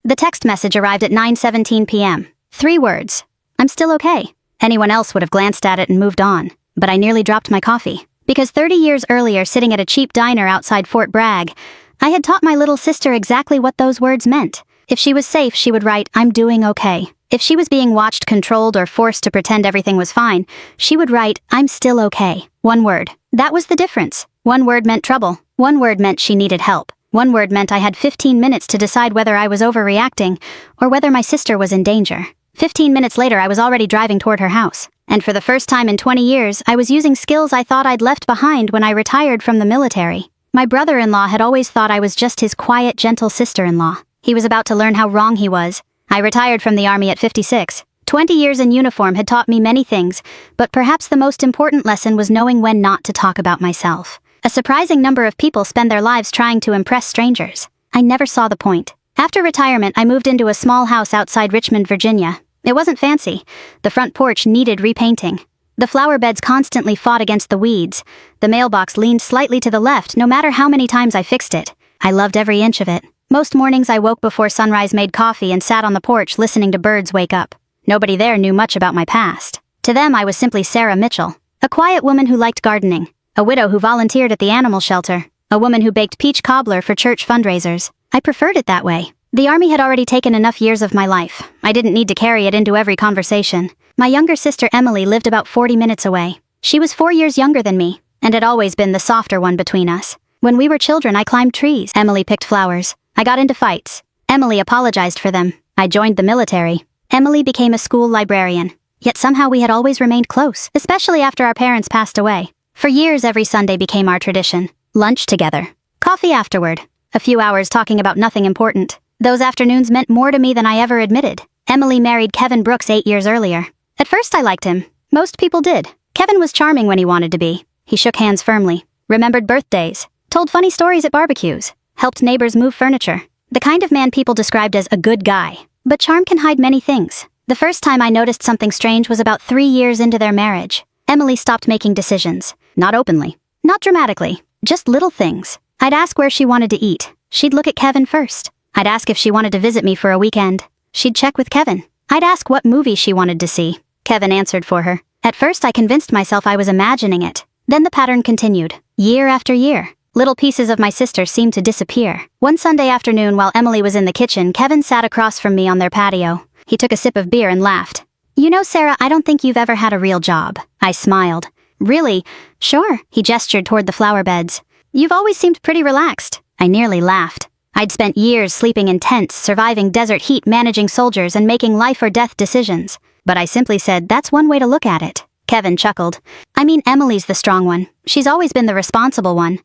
The text message arrived at 9:17 p.m. 3 words. I'm still okay. Anyone else would have glanced at it and moved on, but I nearly dropped my coffee. Because 30 years earlier, sitting at a cheap diner outside Fort Bragg, I had taught my little sister exactly what those words meant. If she was safe, she would write, I'm doing okay. If she was being watched, controlled, or forced to pretend everything was fine, she would write, I'm still okay. 1 word. That was the difference. 1 word meant trouble. 1 word meant she needed help. 1 word meant I had 15 minutes to decide whether I was overreacting or whether my sister was in danger. 15 minutes later, I was already driving toward her house. And for the first time in 20 years, I was using skills I thought I'd left behind when I retired from the military. My brother-in-law had always thought I was just his quiet, gentle sister-in-law. He was about to learn how wrong he was. I retired from the Army at 56. 20 years in uniform had taught me many things, but perhaps the most important lesson was knowing when not to talk about myself. A surprising number of people spend their lives trying to impress strangers. I never saw the point. After retirement, I moved into a small house outside Richmond, Virginia. It wasn't fancy. The front porch needed repainting. The flower beds constantly fought against the weeds. The mailbox leaned slightly to the left, no matter how many times I fixed it. I loved every inch of it. Most mornings I woke before sunrise, made coffee, and sat on the porch listening to birds wake up. Nobody there knew much about my past. To them, I was simply Sarah Mitchell, a quiet woman who liked gardening, a widow who volunteered at the animal shelter, a woman who baked peach cobbler for church fundraisers. I preferred it that way. The Army had already taken enough years of my life. I didn't need to carry it into every conversation. My younger sister Emily lived about 40 minutes away. She was 4 years younger than me, and had always been the softer one between us. When we were children, I climbed trees. Emily picked flowers. I got into fights. Emily apologized for them. I joined the military. Emily became a school librarian. Yet somehow we had always remained close, especially after our parents passed away. For years, every Sunday became our tradition. Lunch together. Coffee afterward. A few hours talking about nothing important. Those afternoons meant more to me than I ever admitted. Emily married Kevin Brooks 8 years earlier. At first I liked him. Most people did. Kevin was charming when he wanted to be. He shook hands firmly, remembered birthdays, told funny stories at barbecues, helped neighbors move furniture. The kind of man people described as a good guy. But charm can hide many things. The first time I noticed something strange was about 3 years into their marriage. Emily stopped making decisions. Not openly. Not dramatically. Just little things. I'd ask where she wanted to eat. She'd look at Kevin first. I'd ask if she wanted to visit me for a weekend. She'd check with Kevin. I'd ask what movie she wanted to see. Kevin answered for her. At first I convinced myself I was imagining it. Then the pattern continued. Year after year. Little pieces of my sister seemed to disappear. One Sunday afternoon while Emily was in the kitchen, Kevin sat across from me on their patio. He took a sip of beer and laughed. You know, Sarah, I don't think you've ever had a real job. I smiled. Really? Sure. He gestured toward the flower beds. You've always seemed pretty relaxed. I nearly laughed. I'd spent years sleeping in tents, surviving desert heat, managing soldiers, and making life or death decisions. But I simply said, that's one way to look at it. Kevin chuckled. I mean, Emily's the strong one. She's always been the responsible one.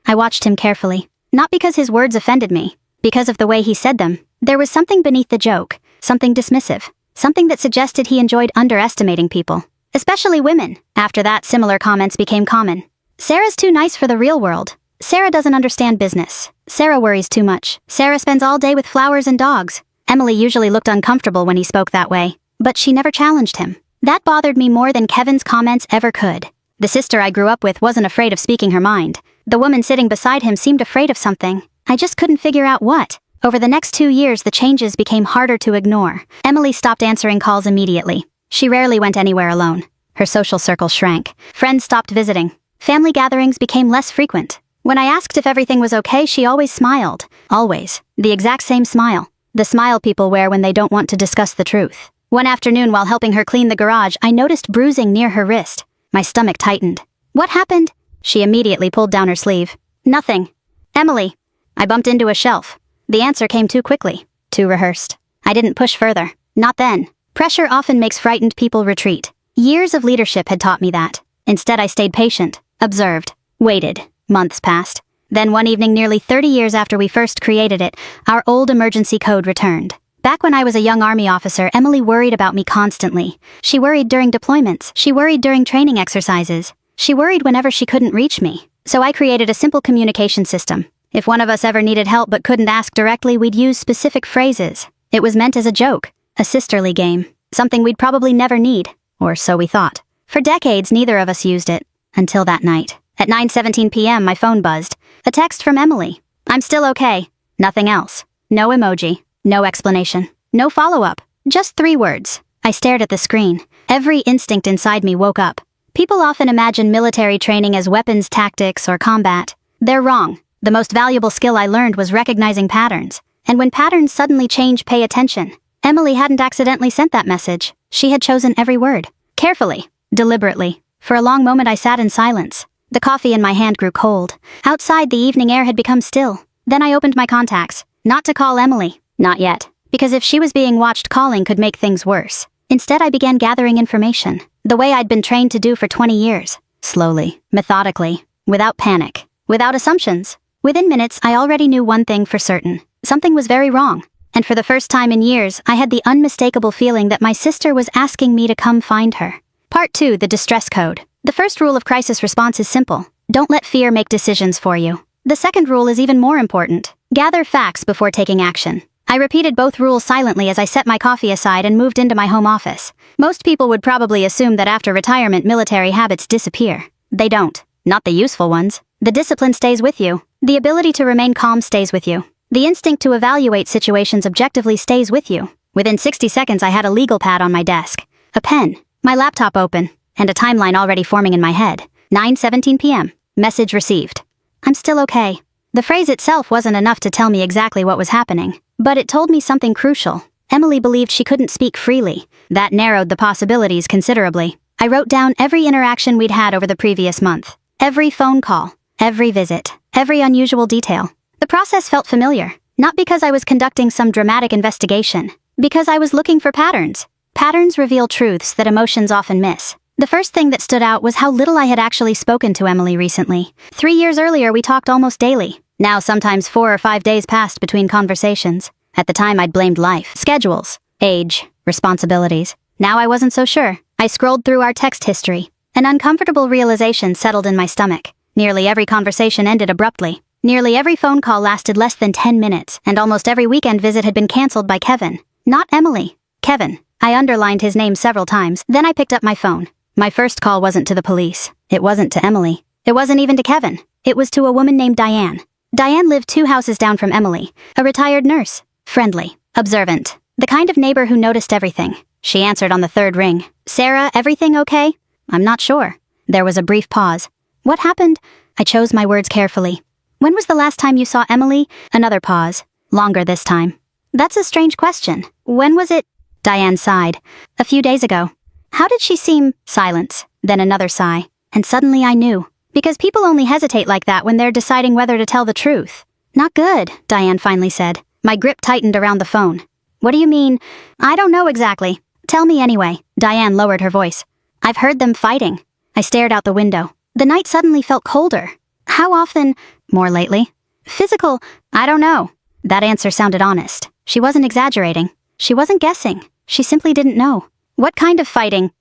I watched him carefully. Not because his words offended me. Because of the way he said them. There was something beneath the joke. Something dismissive. Something that suggested he enjoyed underestimating people. Especially women. After that, similar comments became common. Sarah's too nice for the real world. Sarah doesn't understand business. Sarah worries too much. Sarah spends all day with flowers and dogs. Emily usually looked uncomfortable when he spoke that way. But she never challenged him. That bothered me more than Kevin's comments ever could. The sister I grew up with wasn't afraid of speaking her mind. The woman sitting beside him seemed afraid of something. I just couldn't figure out what. Over the next 2 years, the changes became harder to ignore. Emily stopped answering calls immediately. She rarely went anywhere alone. Her social circle shrank. Friends stopped visiting. Family gatherings became less frequent. When I asked if everything was okay, she always smiled. Always. The exact same smile. The smile people wear when they don't want to discuss the truth. One afternoon while helping her clean the garage, I noticed bruising near her wrist. My stomach tightened. What happened? She immediately pulled down her sleeve. Nothing. Emily. I bumped into a shelf. The answer came too quickly. Too rehearsed. I didn't push further. Not then. Pressure often makes frightened people retreat. Years of leadership had taught me that. Instead, I stayed patient. Observed. Waited. Months passed. Then one evening nearly 30 years after we first created it, our old emergency code returned. Back when I was a young Army officer, Emily worried about me constantly. She worried during deployments. She worried during training exercises. She worried whenever she couldn't reach me. So I created a simple communication system. If one of us ever needed help but couldn't ask directly, we'd use specific phrases. It was meant as a joke, a sisterly game, something we'd probably never need, or so we thought. For decades, neither of us used it. Until that night. At 9:17 p.m., my phone buzzed. A text from Emily. I'm still okay. Nothing else. No emoji. No explanation. No follow-up. Just 3 words. I stared at the screen. Every instinct inside me woke up. People often imagine military training as weapons tactics or combat. They're wrong. The most valuable skill I learned was recognizing patterns. And when patterns suddenly change, pay attention. Emily hadn't accidentally sent that message. She had chosen every word. Carefully. Deliberately. For a long moment I sat in silence. The coffee in my hand grew cold. Outside, the evening air had become still. Then I opened my contacts. Not to call Emily. Not yet. Because if she was being watched, calling could make things worse. Instead, I began gathering information. The way I'd been trained to do for 20 years. Slowly. Methodically. Without panic. Without assumptions. Within minutes, I already knew one thing for certain. Something was very wrong. And for the first time in years, I had the unmistakable feeling that my sister was asking me to come find her. Part 2, the distress code. The first rule of crisis response is simple. Don't let fear make decisions for you. The second rule is even more important. Gather facts before taking action. I repeated both rules silently as I set my coffee aside and moved into my home office. Most people would probably assume that after retirement, military habits disappear. They don't. Not the useful ones. The discipline stays with you. The ability to remain calm stays with you. The instinct to evaluate situations objectively stays with you. Within 60 seconds, I had a legal pad on my desk, a pen, my laptop open, and a timeline already forming in my head. 9:17 p.m. Message received. I'm still okay. The phrase itself wasn't enough to tell me exactly what was happening, but it told me something crucial. Emily believed she couldn't speak freely. That narrowed the possibilities considerably. I wrote down every interaction we'd had over the previous month. Every phone call. Every visit. Every unusual detail. The process felt familiar. Not because I was conducting some dramatic investigation. Because I was looking for patterns. Patterns reveal truths that emotions often miss. The first thing that stood out was how little I had actually spoken to Emily recently. 3 years earlier, we talked almost daily. Now sometimes 4 or 5 days passed between conversations. At the time, I'd blamed life, schedules, age, responsibilities. Now I wasn't so sure. I scrolled through our text history. An uncomfortable realization settled in my stomach. Nearly every conversation ended abruptly. Nearly every phone call lasted less than 10 minutes, and almost every weekend visit had been canceled by Kevin. Not Emily. Kevin. I underlined his name several times. Then I picked up my phone. My first call wasn't to the police. It wasn't to Emily. It wasn't even to Kevin. It was to a woman named Diane. Diane lived 2 houses down from Emily. A retired nurse. Friendly. Observant. The kind of neighbor who noticed everything. She answered on the 3rd ring. Sarah, everything okay? I'm not sure. There was a brief pause. What happened? I chose my words carefully. When was the last time you saw Emily? Another pause. Longer this time. That's a strange question. When was it? Diane sighed. A few days ago. How did she seem? Silence. Then another sigh. And suddenly I knew. Because people only hesitate like that when they're deciding whether to tell the truth. Not good, Diane finally said. My grip tightened around the phone. What do you mean? I don't know exactly. Tell me anyway. Diane lowered her voice. I've heard them fighting. I stared out the window. The night suddenly felt colder. How often? More lately. Physical? I don't know. That answer sounded honest. She wasn't exaggerating. She wasn't guessing. She simply didn't know. What kind of fighting?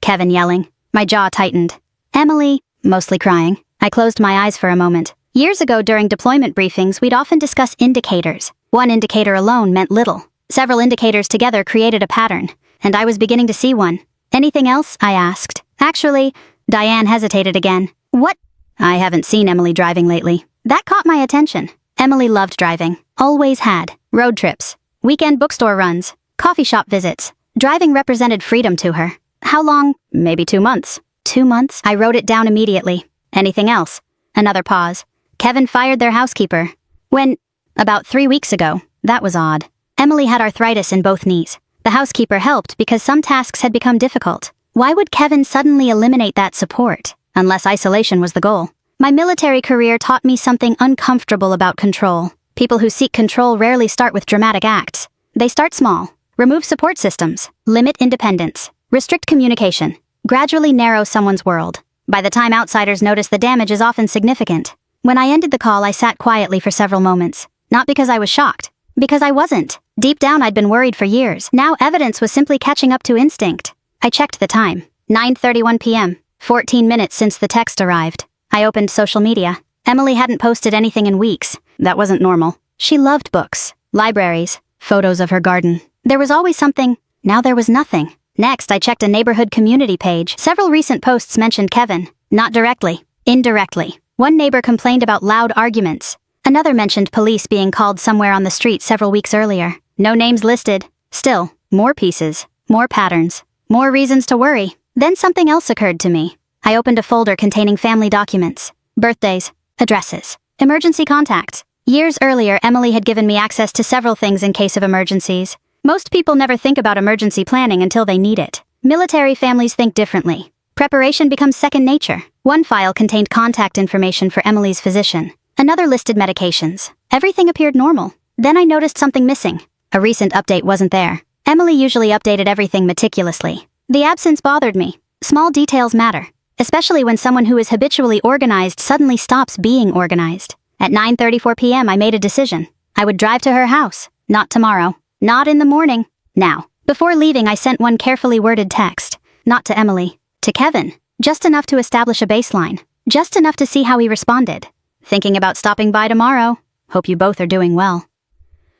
Kevin yelling. My jaw tightened. Emily, mostly crying. I closed my eyes for a moment. Years ago during deployment briefings, we'd often discuss indicators. One indicator alone meant little. Several indicators together created a pattern. And I was beginning to see one. Anything else? I asked. Actually, Diane hesitated again. What? I haven't seen Emily driving lately. That caught my attention. Emily loved driving. Always had. Road trips. Weekend bookstore runs. Coffee shop visits. Driving represented freedom to her. How long? Maybe 2 months. 2 months? I wrote it down immediately. Anything else? Another pause. Kevin fired their housekeeper. When? About 3 weeks ago. That was odd. Emily had arthritis in both knees. The housekeeper helped because some tasks had become difficult. Why would Kevin suddenly eliminate that support? Unless isolation was the goal. My military career taught me something uncomfortable about control. People who seek control rarely start with dramatic acts. They start small. Remove support systems. Limit independence. Restrict communication. Gradually narrow someone's world. By the time outsiders notice, the damage is often significant. When I ended the call, I sat quietly for several moments. Not because I was shocked. Because I wasn't. Deep down, I'd been worried for years. Now evidence was simply catching up to instinct. I checked the time. 9:31 p.m. 14 minutes since the text arrived. I opened social media. Emily hadn't posted anything in weeks. That wasn't normal. She loved books, libraries, photos of her garden. There was always something. Now there was nothing. Next, I checked a neighborhood community page. Several recent posts mentioned Kevin. Not directly. Indirectly. One neighbor complained about loud arguments. Another mentioned police being called somewhere on the street several weeks earlier. No names listed. Still, more pieces, more patterns, more reasons to worry. Then something else occurred to me. I opened a folder containing family documents, birthdays, addresses, emergency contacts. Years earlier, Emily had given me access to several things in case of emergencies. Most people never think about emergency planning until they need it. Military families think differently. Preparation becomes second nature. One file contained contact information for Emily's physician. Another listed medications. Everything appeared normal. Then I noticed something missing. A recent update wasn't there. Emily usually updated everything meticulously. The absence bothered me. Small details matter, especially when someone who is habitually organized suddenly stops being organized. At 9:34 p.m. I made a decision. I would drive to her house. Not tomorrow. Not in the morning. Now. Before leaving, I sent one carefully worded text. Not to Emily. To Kevin. Just enough to establish a baseline. Just enough to see how he responded. Thinking about stopping by tomorrow. Hope you both are doing well.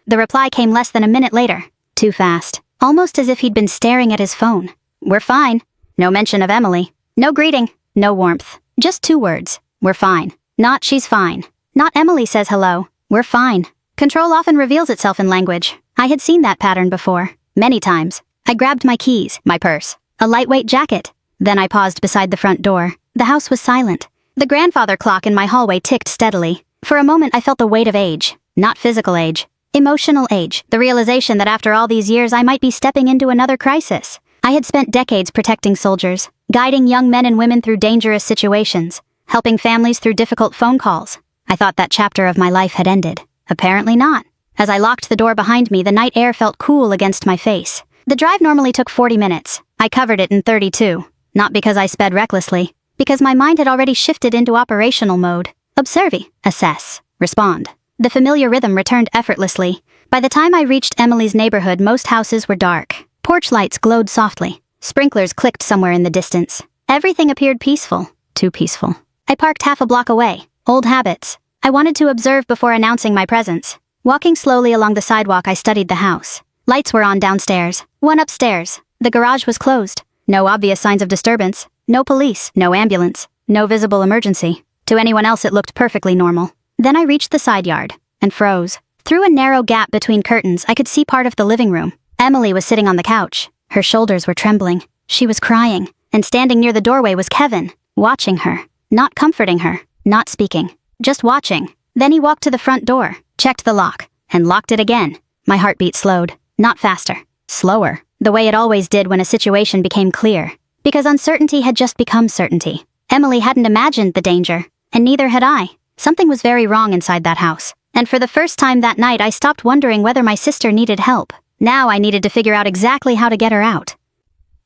The reply came less than a minute later. Too fast. Almost as if he'd been staring at his phone. We're fine. No mention of Emily. No greeting. No warmth. Just 2 words. We're fine. Not she's fine. Not Emily says hello. We're fine. Control often reveals itself in language. I had seen that pattern before. Many times. I grabbed my keys, my purse, a lightweight jacket. Then I paused beside the front door. The house was silent. The grandfather clock in my hallway ticked steadily. For a moment I felt the weight of age. Not physical age. Emotional age. The realization that after all these years I might be stepping into another crisis. I had spent decades protecting soldiers, guiding young men and women through dangerous situations, helping families through difficult phone calls. I thought that chapter of my life had ended. Apparently not. As I locked the door behind me, the night air felt cool against my face. The drive normally took 40 minutes. I covered it in 32. Not because I sped recklessly, because my mind had already shifted into operational mode. Observe, assess, respond. The familiar rhythm returned effortlessly. By the time I reached Emily's neighborhood, most houses were dark. Porch lights glowed softly. Sprinklers clicked somewhere in the distance. Everything appeared peaceful. Too peaceful. I parked half a block away. Old habits. I wanted to observe before announcing my presence. Walking slowly along the sidewalk, I studied the house. Lights were on downstairs. One upstairs. The garage was closed. No obvious signs of disturbance. No police. No ambulance. No visible emergency. To anyone else it looked perfectly normal. Then I reached the side yard. And froze. Through a narrow gap between curtains, I could see part of the living room. Emily was sitting on the couch. Her shoulders were trembling. She was crying. And standing near the doorway was Kevin, watching her. Not comforting her. Not speaking. Just watching. Then he walked to the front door, checked the lock, and locked it again. My heartbeat slowed. Not faster. Slower. The way it always did when a situation became clear. Because uncertainty had just become certainty. Emily hadn't imagined the danger. And neither had I. Something was very wrong inside that house. And for the first time that night, I stopped wondering whether my sister needed help. Now I needed to figure out exactly how to get her out.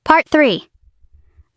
Part 3.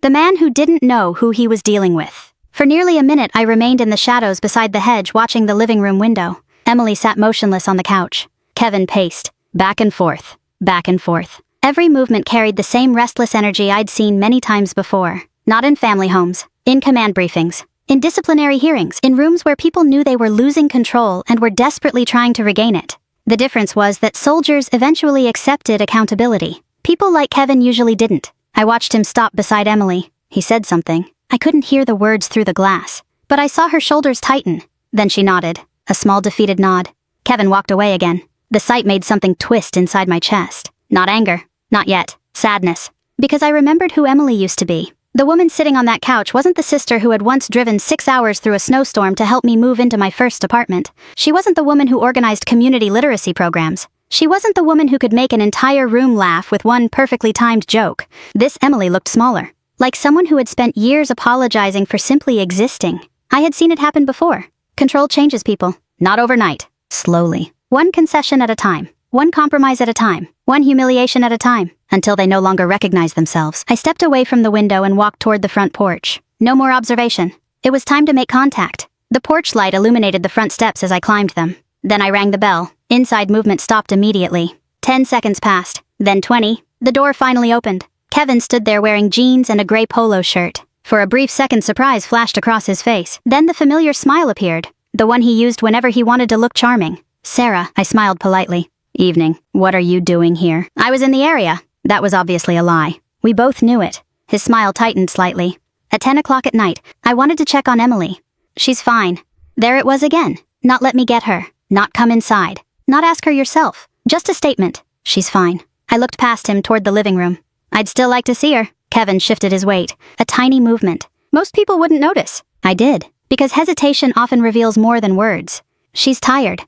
The man who didn't know who he was dealing with. For nearly a minute I remained in the shadows beside the hedge watching the living room window. Emily sat motionless on the couch. Kevin paced. Back and forth. Back and forth. Every movement carried the same restless energy I'd seen many times before. Not in family homes. In command briefings. In disciplinary hearings. In rooms where people knew they were losing control and were desperately trying to regain it. The difference was that soldiers eventually accepted accountability. People like Kevin usually didn't. I watched him stop beside Emily. He said something. I couldn't hear the words through the glass, but I saw her shoulders tighten. Then she nodded. A small defeated nod. Kevin walked away again. The sight made something twist inside my chest. Not anger. Not yet. Sadness. Because I remembered who Emily used to be. The woman sitting on that couch wasn't the sister who had once driven 6 hours through a snowstorm to help me move into my first apartment. She wasn't the woman who organized community literacy programs. She wasn't the woman who could make an entire room laugh with one perfectly timed joke. This Emily looked smaller. Like someone who had spent years apologizing for simply existing. I had seen it happen before. Control changes people. Not overnight. Slowly. One concession at a time. One compromise at a time. One humiliation at a time. Until they no longer recognize themselves. I stepped away from the window and walked toward the front porch. No more observation. It was time to make contact. The porch light illuminated the front steps as I climbed them. Then I rang the bell. Inside movement stopped immediately. 10 seconds passed. Then 20. The door finally opened. Kevin stood there wearing jeans and a gray polo shirt. For a brief second, surprise flashed across his face. Then the familiar smile appeared. The one he used whenever he wanted to look charming. Sarah, I smiled politely. Evening. What are you doing here? I was in the area. That was obviously a lie. We both knew it. His smile tightened slightly. At 10 o'clock at night, I wanted to check on Emily. She's fine. There it was again. Not let me get her. Not come inside. Not ask her yourself. Just a statement. She's fine. I looked past him toward the living room. I'd still like to see her. Kevin shifted his weight, a tiny movement. Most people wouldn't notice. I did, because hesitation often reveals more than words. She's tired.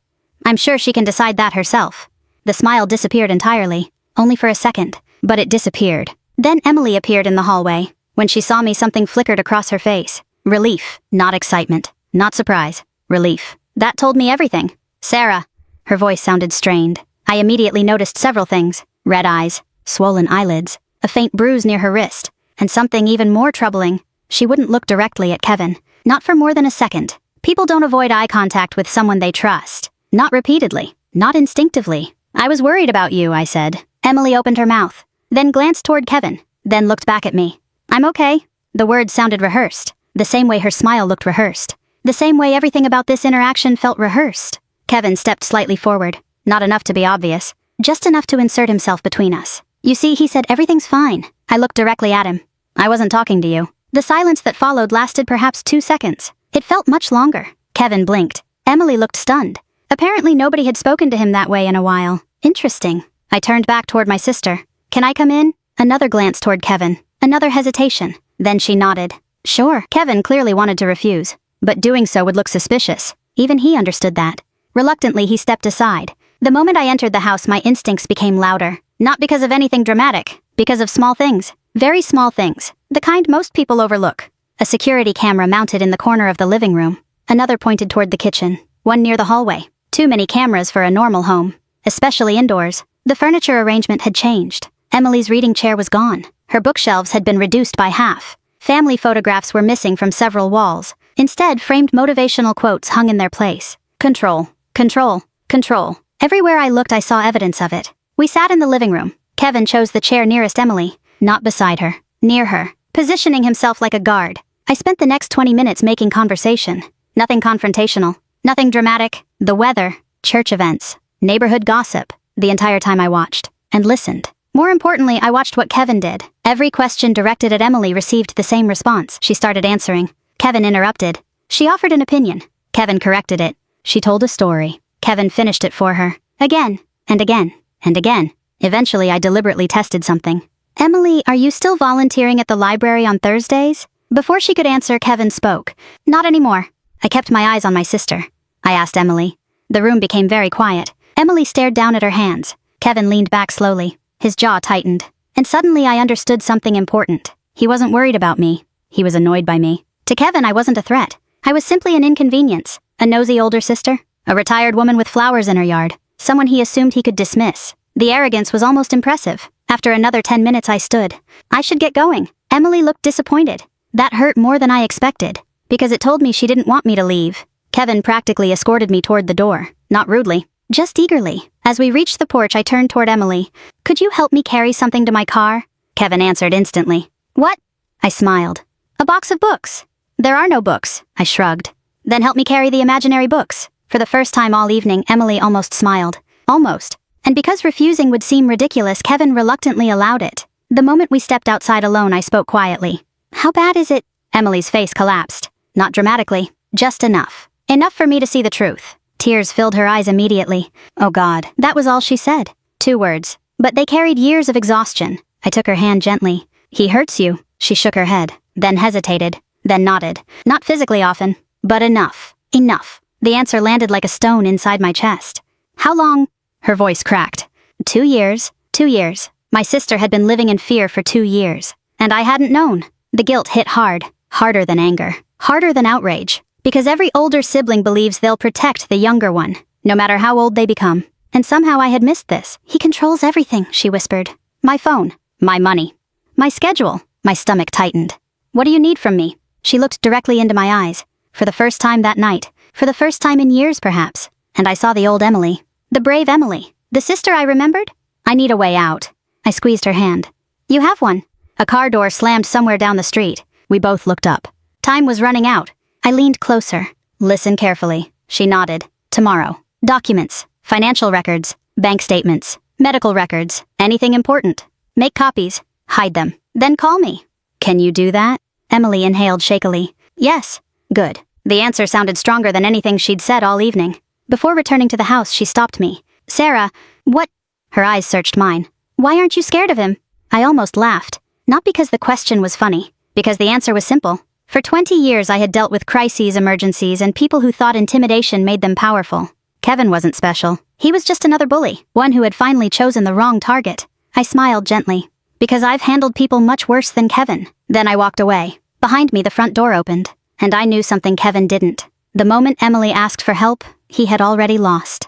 I'm sure she can decide that herself. The smile disappeared entirely, only for a second, but it disappeared. Then Emily appeared in the hallway. When she saw me, something flickered across her face. Relief, not excitement, not surprise. Relief. That told me everything. Sarah. Her voice sounded strained. I immediately noticed several things. Red eyes, swollen eyelids, a faint bruise near her wrist, and something even more troubling. She wouldn't look directly at Kevin, not for more than a second. People don't avoid eye contact with someone they trust. Not repeatedly, not instinctively. I was worried about you, I said. Emily opened her mouth, then glanced toward Kevin, then looked back at me. I'm okay. The words sounded rehearsed, the same way her smile looked rehearsed, the same way everything about this interaction felt rehearsed. Kevin stepped slightly forward, not enough to be obvious, just enough to insert himself between us. You see, he said, everything's fine. I looked directly at him. I wasn't talking to you. The silence that followed lasted perhaps 2 seconds. It felt much longer. Kevin blinked. Emily looked stunned. Apparently nobody had spoken to him that way in a while. Interesting. I turned back toward my sister. Can I come in? Another glance toward Kevin. Another hesitation. Then she nodded. Sure. Kevin clearly wanted to refuse, but doing so would look suspicious. Even he understood that. Reluctantly, he stepped aside. The moment I entered the house, my instincts became louder. Not because of anything dramatic, because of small things. Very small things. The kind most people overlook. A security camera mounted in the corner of the living room. Another pointed toward the kitchen. One near the hallway. Too many cameras for a normal home. Especially indoors. The furniture arrangement had changed. Emily's reading chair was gone. Her bookshelves had been reduced by half. Family photographs were missing from several walls. Instead, framed motivational quotes hung in their place. Control. Control. Control. Everywhere I looked, I saw evidence of it. We sat in the living room. Kevin chose the chair nearest Emily, not beside her, near her, positioning himself like a guard. I spent the next 20 minutes making conversation. Nothing confrontational. Nothing dramatic. The weather, church events, neighborhood gossip. The entire time I watched and listened. More importantly, I watched what Kevin did. Every question directed at Emily received the same response. She started answering. Kevin interrupted. She offered an opinion. Kevin corrected it. She told a story. Kevin finished it for her. Again, and again, and again. Eventually, I deliberately tested something. Emily, are you still volunteering at the library on Thursdays? Before she could answer, Kevin spoke. Not anymore. I kept my eyes on my sister. I asked Emily. The room became very quiet. Emily stared down at her hands. Kevin leaned back slowly. His jaw tightened. And suddenly I understood something important. He wasn't worried about me. He was annoyed by me. To Kevin, I wasn't a threat. I was simply an inconvenience. A nosy older sister. A retired woman with flowers in her yard. Someone he assumed he could dismiss. The arrogance was almost impressive. After another 10 minutes I stood. I should get going. Emily looked disappointed. That hurt more than I expected, because it told me she didn't want me to leave. Kevin practically escorted me toward the door. Not rudely. Just eagerly. As we reached the porch, I turned toward Emily. Could you help me carry something to my car? Kevin answered instantly. What? I smiled. A box of books. There are no books, I shrugged. Then help me carry the imaginary books. For the first time all evening, Emily almost smiled. Almost. And because refusing would seem ridiculous, Kevin reluctantly allowed it. The moment we stepped outside alone, I spoke quietly. How bad is it? Emily's face collapsed. Not dramatically. Just enough. Enough for me to see the truth. Tears filled her eyes immediately. Oh God, that was all she said. 2 words. But they carried years of exhaustion. I took her hand gently. He hurts you. She shook her head, then hesitated, then nodded. Not physically often, but enough. Enough. The answer landed like a stone inside my chest. How long? Her voice cracked. 2 years. 2 years. My sister had been living in fear for 2 years. And I hadn't known. The guilt hit hard. Harder than anger. Harder than outrage. Because every older sibling believes they'll protect the younger one, no matter how old they become. And somehow I had missed this. He controls everything, she whispered. My phone. My money. My schedule. My stomach tightened. What do you need from me? She looked directly into my eyes. For the first time that night. For the first time in years, perhaps. And I saw the old Emily. The brave Emily. The sister I remembered? I need a way out. I squeezed her hand. You have one. A car door slammed somewhere down the street. We both looked up. Time was running out. I leaned closer. Listen carefully. She nodded. Tomorrow. Documents. Financial records. Bank statements. Medical records. Anything important. Make copies. Hide them. Then call me. Can you do that? Emily inhaled shakily. Yes. Good. The answer sounded stronger than anything she'd said all evening. Before returning to the house, she stopped me. Sarah, what? Her eyes searched mine. Why aren't you scared of him? I almost laughed. Not because the question was funny, because the answer was simple. For 20 years I had dealt with crises, emergencies, and people who thought intimidation made them powerful. Kevin wasn't special. He was just another bully, one who had finally chosen the wrong target. I smiled gently. Because I've handled people much worse than Kevin. Then I walked away. Behind me the front door opened, and I knew something Kevin didn't. The moment Emily asked for help, he had already lost.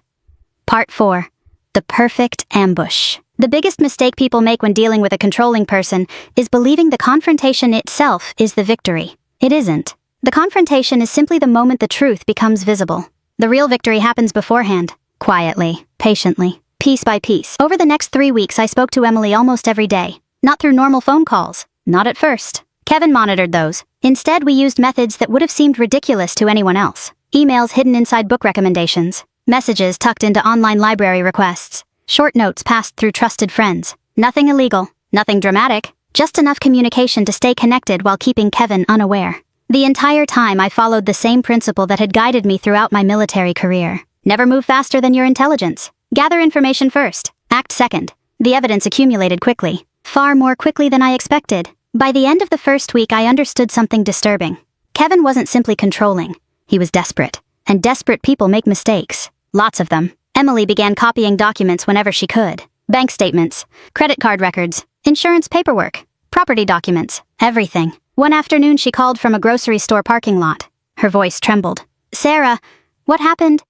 Part 4. The perfect ambush. The biggest mistake people make when dealing with a controlling person is believing the confrontation itself is the victory. It isn't. The confrontation is simply the moment the truth becomes visible. The real victory happens beforehand, quietly, patiently, piece by piece. Over the next 3 weeks I spoke to Emily almost every day. Not through normal phone calls. Not at first. Kevin monitored those. Instead, we used methods that would have seemed ridiculous to anyone else. Emails hidden inside book recommendations. Messages tucked into online library requests. Short notes passed through trusted friends. Nothing illegal. Nothing dramatic. Just enough communication to stay connected while keeping Kevin unaware. The entire time I followed the same principle that had guided me throughout my military career. Never move faster than your intelligence. Gather information first. Act second. The evidence accumulated quickly. Far more quickly than I expected. By the end of the first week I understood something disturbing. Kevin wasn't simply controlling. He was desperate. And desperate people make mistakes. Lots of them. Emily began copying documents whenever she could. Bank statements, credit card records, insurance paperwork, property documents, everything. One afternoon she called from a grocery store parking lot. Her voice trembled. "Sarah, what happened?"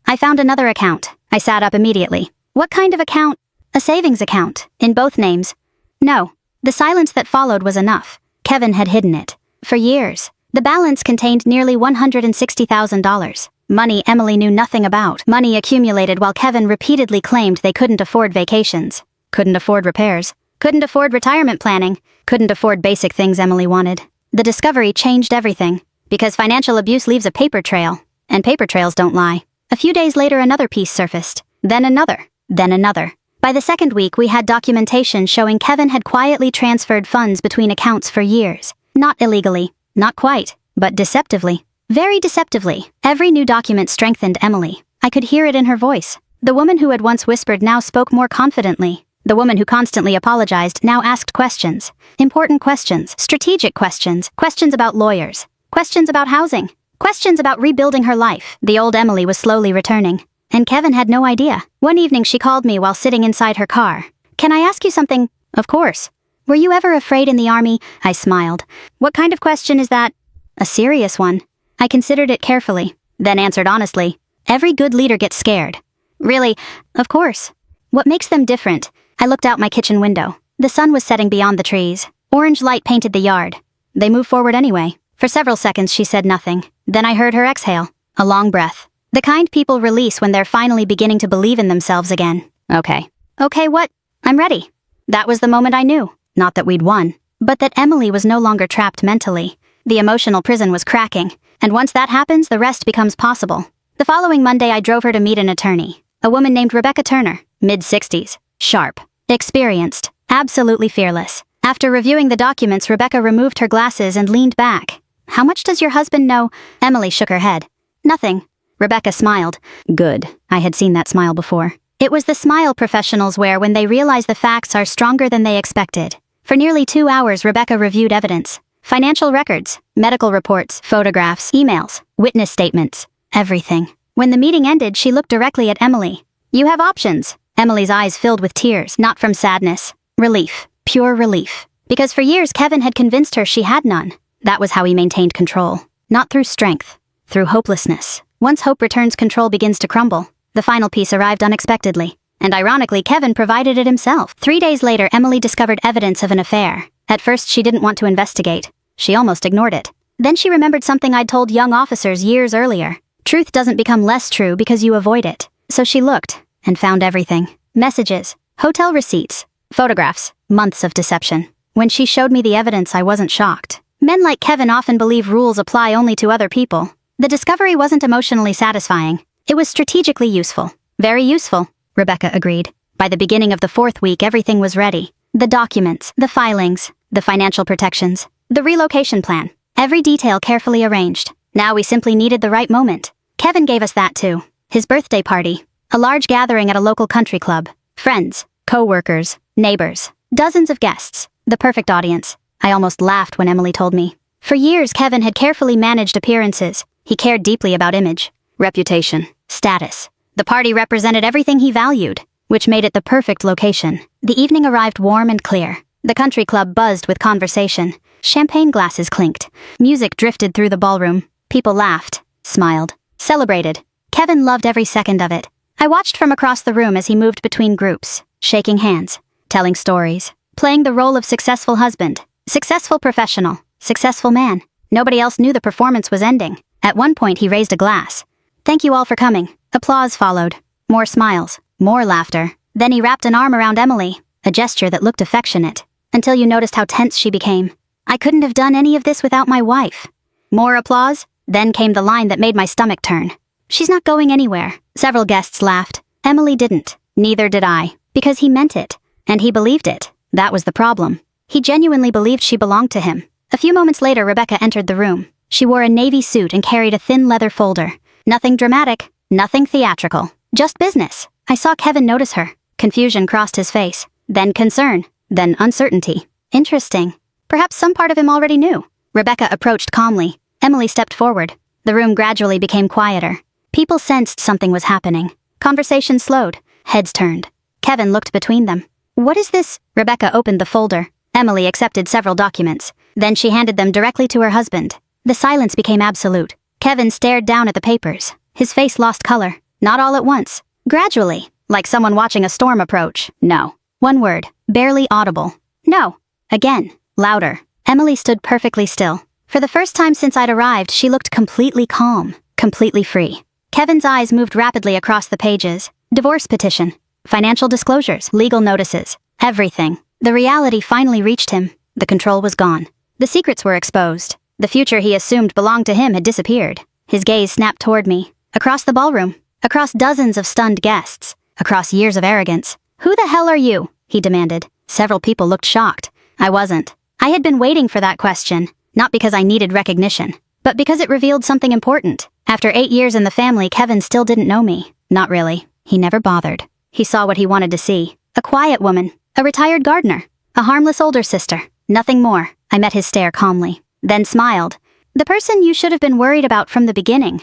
"I found another account." I sat up immediately. "What kind of account?" "A savings account, in both names." "No." The silence that followed was enough. Kevin had hidden it. For years. The balance contained nearly $160,000. Money Emily knew nothing about. Money accumulated while Kevin repeatedly claimed they couldn't afford vacations. Couldn't afford repairs. Couldn't afford retirement planning. Couldn't afford basic things Emily wanted. The discovery changed everything. Because financial abuse leaves a paper trail. And paper trails don't lie. A few days later another piece surfaced. Then another. Then another. By the second week, we had documentation showing Kevin had quietly transferred funds between accounts for years. Not illegally. Not quite. But deceptively. Very deceptively. Every new document strengthened Emily. I could hear it in her voice. The woman who had once whispered now spoke more confidently. The woman who constantly apologized now asked questions. Important questions. Strategic questions. Questions about lawyers. Questions about housing. Questions about rebuilding her life. The old Emily was slowly returning. And Kevin had no idea. One evening she called me while sitting inside her car. "Can I ask you something?" "Of course." "Were you ever afraid in the army?" I smiled. "What kind of question is that?" "A serious one." I considered it carefully, then answered honestly. "Every good leader gets scared." "Really?" "Of course." "What makes them different?" I looked out my kitchen window. The sun was setting beyond the trees. Orange light painted the yard. "They move forward anyway." For several seconds she said nothing. Then I heard her exhale. A long breath. The kind people release when they're finally beginning to believe in themselves again. "Okay." "Okay, what?" "I'm ready." That was the moment I knew. Not that we'd won, but that Emily was no longer trapped mentally. The emotional prison was cracking, and once that happens, the rest becomes possible. The following Monday, I drove her to meet an attorney. A woman named Rebecca Turner, mid-60s, sharp, experienced, absolutely fearless. After reviewing the documents, Rebecca removed her glasses and leaned back. "How much does your husband know?" Emily shook her head. "Nothing." Rebecca smiled. Good. I had seen that smile before. It was the smile professionals wear when they realize the facts are stronger than they expected. For nearly 2 hours, Rebecca reviewed evidence. Financial records, medical reports, photographs, emails, witness statements, everything. When the meeting ended, she looked directly at Emily. "You have options." Emily's eyes filled with tears, not from sadness. Relief. Pure relief. Because for years, Kevin had convinced her she had none. That was how he maintained control. Not through strength. Through hopelessness. Once hope returns, control begins to crumble. The final piece arrived unexpectedly. And ironically, Kevin provided it himself. 3 days later, Emily discovered evidence of an affair. At first, she didn't want to investigate. She almost ignored it. Then she remembered something I'd told young officers years earlier. Truth doesn't become less true because you avoid it. So she looked, and found everything. Messages, hotel receipts, photographs, months of deception. When she showed me the evidence, I wasn't shocked. Men like Kevin often believe rules apply only to other people. The discovery wasn't emotionally satisfying. It was strategically useful. Very useful, Rebecca agreed. By the beginning of the 4th week, everything was ready. The documents, the filings, the financial protections, the relocation plan. Every detail carefully arranged. Now we simply needed the right moment. Kevin gave us that too. His birthday party. A large gathering at a local country club. Friends, co-workers, neighbors, dozens of guests. The perfect audience. I almost laughed when Emily told me. For years, Kevin had carefully managed appearances. He cared deeply about image, reputation, status. The party represented everything he valued, which made it the perfect location. The evening arrived warm and clear. The country club buzzed with conversation. Champagne glasses clinked. Music drifted through the ballroom. People laughed, smiled, celebrated. Kevin loved every second of it. I watched from across the room as he moved between groups, shaking hands, telling stories, playing the role of successful husband, successful professional, successful man. Nobody else knew the performance was ending. At one point he raised a glass. "Thank you all for coming." Applause followed. More smiles, more laughter. Then he wrapped an arm around Emily, a gesture that looked affectionate, until you noticed how tense she became. "I couldn't have done any of this without my wife." More applause. Then came the line that made my stomach turn. "She's not going anywhere." Several guests laughed. Emily didn't. Neither did I. Because he meant it. And he believed it. That was the problem. He genuinely believed she belonged to him. A few moments later, Rebecca entered the room. She wore a navy suit and carried a thin leather folder. Nothing dramatic. Nothing theatrical. Just business. I saw Kevin notice her. Confusion crossed his face. Then concern. Then uncertainty. Interesting. Perhaps some part of him already knew. Rebecca approached calmly. Emily stepped forward. The room gradually became quieter. People sensed something was happening. Conversation slowed. Heads turned. Kevin looked between them. "What is this?" Rebecca opened the folder. Emily accepted several documents. Then she handed them directly to her husband. The silence became absolute. Kevin stared down at the papers. His face lost color. Not all at once. Gradually, like someone watching a storm approach. "No." One word, barely audible. "No." Again, louder. Emily stood perfectly still. For the first time since I'd arrived, she looked completely calm, completely free. Kevin's eyes moved rapidly across the pages. Divorce petition, financial disclosures, legal notices, everything. The reality finally reached him. The control was gone. The secrets were exposed. The future he assumed belonged to him had disappeared. His gaze snapped toward me. Across the ballroom. Across dozens of stunned guests. Across years of arrogance. "Who the hell are you?" he demanded. Several people looked shocked. I wasn't. I had been waiting for that question. Not because I needed recognition, but because it revealed something important. After 8 years in the family, Kevin still didn't know me. Not really. He never bothered. He saw what he wanted to see. A quiet woman. A retired gardener. A harmless older sister. Nothing more. I met his stare calmly. Then smiled. "The person you should have been worried about from the beginning."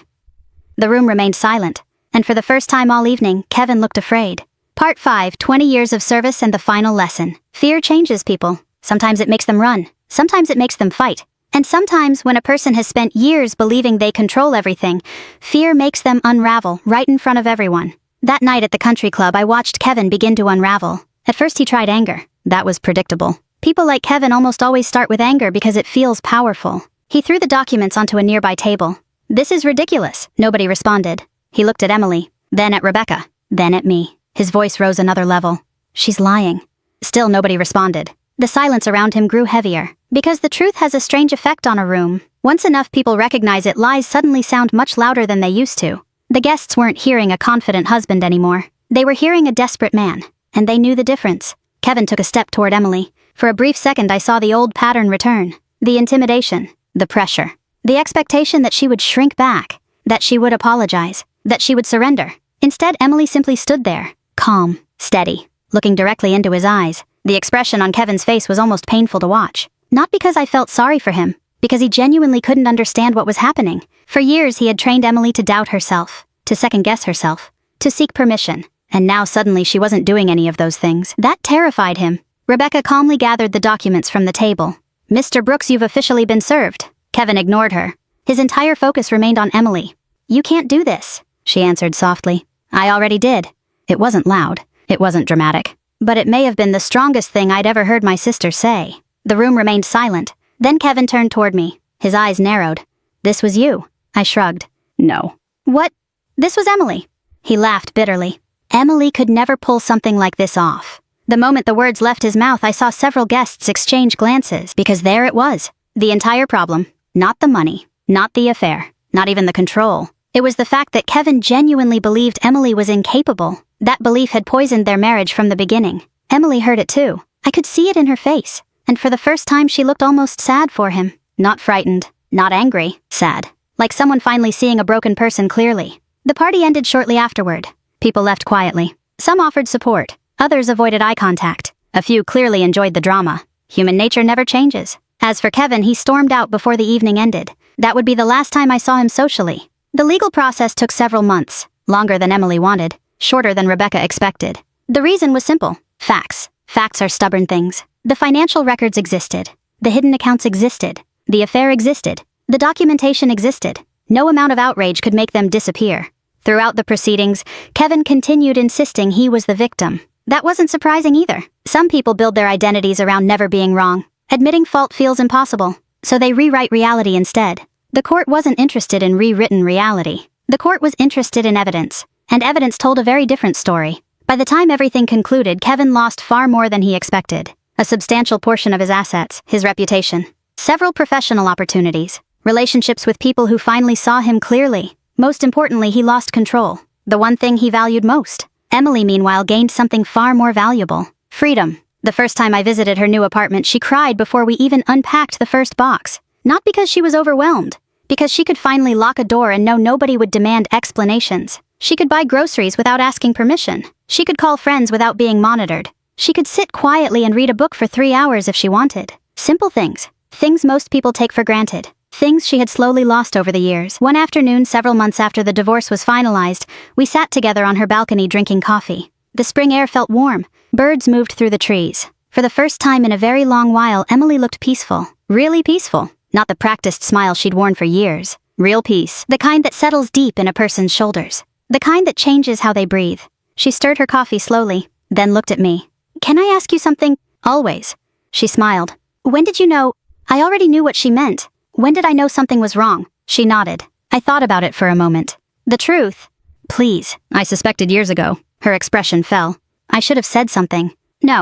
The room remained silent. And for the first time all evening, Kevin looked afraid. Part 5, 20 years of service and the final lesson. Fear changes people. Sometimes it makes them run. Sometimes it makes them fight. And sometimes, when a person has spent years believing they control everything, fear makes them unravel right in front of everyone. That night at the country club, I watched Kevin begin to unravel. At first he tried anger. That was predictable. People like Kevin almost always start with anger because it feels powerful. He threw the documents onto a nearby table. "This is ridiculous." Nobody responded. He looked at Emily, then at Rebecca, then at me. His voice rose another level. "She's lying." Still nobody responded. The silence around him grew heavier. Because the truth has a strange effect on a room. Once enough people recognize it, lies suddenly sound much louder than they used to. The guests weren't hearing a confident husband anymore. They were hearing a desperate man. And they knew the difference. Kevin took a step toward Emily. For a brief second I saw the old pattern return. The intimidation. The pressure. The expectation that she would shrink back. That she would apologize. That she would surrender. Instead, Emily simply stood there. Calm. Steady. Looking directly into his eyes. The expression on Kevin's face was almost painful to watch. Not because I felt sorry for him. Because he genuinely couldn't understand what was happening. For years he had trained Emily to doubt herself. To second-guess herself. To seek permission. And now suddenly she wasn't doing any of those things. That terrified him. Rebecca calmly gathered the documents from the table. "Mr. Brooks, you've officially been served." Kevin ignored her. His entire focus remained on Emily. "You can't do this," she answered softly. "I already did." It wasn't loud. It wasn't dramatic. But it may have been the strongest thing I'd ever heard my sister say. The room remained silent. Then Kevin turned toward me. His eyes narrowed. "This was you." I shrugged. "No." "What?" "This was Emily." He laughed bitterly. Emily could never pull something like this off. The moment the words left his mouth, I saw several guests exchange glances, because there it was. The entire problem. Not the money. Not the affair. Not even the control. It was the fact that Kevin genuinely believed Emily was incapable. That belief had poisoned their marriage from the beginning. Emily heard it too. I could see it in her face. And for the first time she looked almost sad for him. Not frightened. Not angry. Sad. Like someone finally seeing a broken person clearly. The party ended shortly afterward. People left quietly. Some offered support. Others avoided eye contact. A few clearly enjoyed the drama. Human nature never changes. As for Kevin, he stormed out before the evening ended. That would be the last time I saw him socially. The legal process took several months, longer than Emily wanted, shorter than Rebecca expected. The reason was simple. Facts. Facts are stubborn things. The financial records existed. The hidden accounts existed. The affair existed. The documentation existed. No amount of outrage could make them disappear. Throughout the proceedings, Kevin continued insisting he was the victim. That wasn't surprising either. Some people build their identities around never being wrong. Admitting fault feels impossible, so they rewrite reality instead. The court wasn't interested in rewritten reality. The court was interested in evidence, and evidence told a very different story. By the time everything concluded, Kevin lost far more than he expected. A substantial portion of his assets, his reputation, several professional opportunities, relationships with people who finally saw him clearly. Most importantly, he lost control, the one thing he valued most. Emily, meanwhile, gained something far more valuable: freedom. The first time I visited her new apartment, she cried before we even unpacked the first box. Not because she was overwhelmed, because she could finally lock a door and know nobody would demand explanations. She could buy groceries without asking permission. She could call friends without being monitored. She could sit quietly and read a book for 3 hours if she wanted. Simple things. Things most people take for granted. Things she had slowly lost over the years. One afternoon, several months after the divorce was finalized, we sat together on her balcony drinking coffee. The spring air felt warm. Birds moved through the trees. For the first time in a very long while, Emily looked peaceful. Really peaceful. Not the practiced smile she'd worn for years. Real peace. The kind that settles deep in a person's shoulders. The kind that changes how they breathe. She stirred her coffee slowly, then looked at me. "Can I ask you something?" "Always." She smiled. "When did you know?" I already knew what she meant. When did I know something was wrong? She nodded. I thought about it for a moment. "The truth." "Please." "I suspected years ago." Her expression fell. "I should have said something." "No."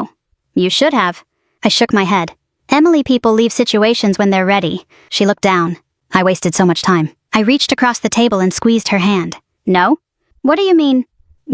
"You should have." I shook my head. Emily, people leave situations when they're ready. She looked down. I wasted so much time. I reached across the table and squeezed her hand. "No?" "What do you mean?"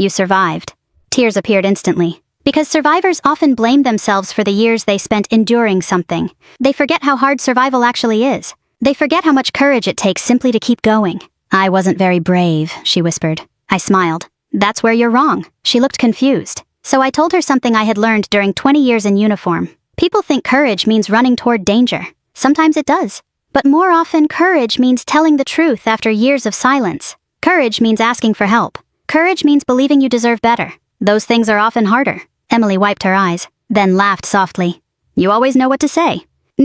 "You survived." Tears appeared instantly. Because survivors often blame themselves for the years they spent enduring something. They forget how hard survival actually is. They forget how much courage it takes simply to keep going. "I wasn't very brave," she whispered. I smiled. "That's where you're wrong." She looked confused. So I told her something I had learned during 20 years in uniform. People think courage means running toward danger. Sometimes it does. But more often, courage means telling the truth after years of silence. Courage means asking for help. Courage means believing you deserve better. Those things are often harder. Emily wiped her eyes, then laughed softly. "You always know what to say."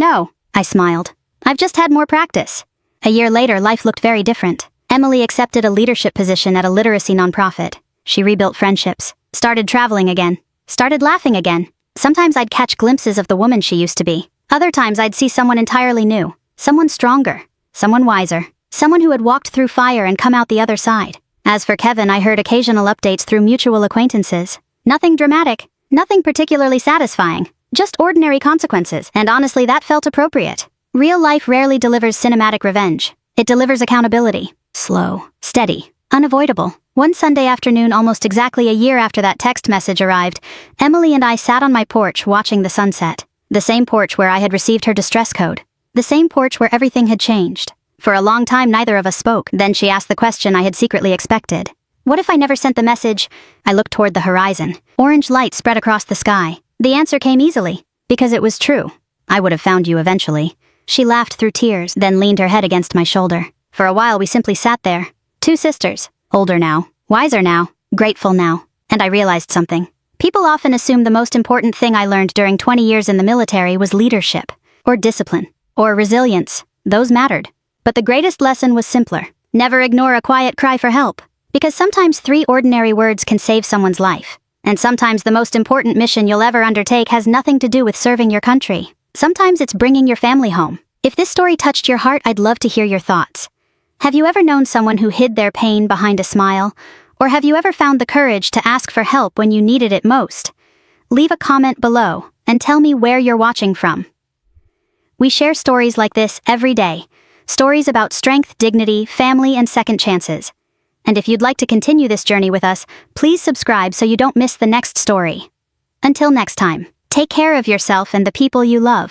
"No," I smiled. "I've just had more practice." A year later, life looked very different. Emily accepted a leadership position at a literacy nonprofit. She rebuilt friendships, started traveling again, started laughing again. Sometimes I'd catch glimpses of the woman she used to be. Other times I'd see someone entirely new, someone stronger, someone wiser, someone who had walked through fire and come out the other side. As for Kevin, I heard occasional updates through mutual acquaintances. Nothing dramatic, nothing particularly satisfying, just ordinary consequences, and honestly that felt appropriate. Real life rarely delivers cinematic revenge. It delivers accountability. Slow, steady, unavoidable. One Sunday afternoon, almost exactly a year after that text message arrived, Emily and I sat on my porch watching the sunset. The same porch where I had received her distress code. The same porch where everything had changed. For a long time, neither of us spoke. Then she asked the question I had secretly expected. What if I never sent the message? I looked toward the horizon. Orange light spread across the sky. The answer came easily. Because it was true. I would have found you eventually. She laughed through tears, then leaned her head against my shoulder. For a while, we simply sat there. Two sisters. Older now. Wiser now. Grateful now. And I realized something. People often assume the most important thing I learned during 20 years in the military was leadership. Or discipline. Or resilience. Those mattered. But the greatest lesson was simpler. Never ignore a quiet cry for help. Because sometimes 3 ordinary words can save someone's life. And sometimes the most important mission you'll ever undertake has nothing to do with serving your country. Sometimes it's bringing your family home. If this story touched your heart, I'd love to hear your thoughts. Have you ever known someone who hid their pain behind a smile? Or have you ever found the courage to ask for help when you needed it most? Leave a comment below and tell me where you're watching from. We share stories like this every day. Stories about strength, dignity, family, and second chances. And if you'd like to continue this journey with us, please subscribe so you don't miss the next story. Until next time, take care of yourself and the people you love.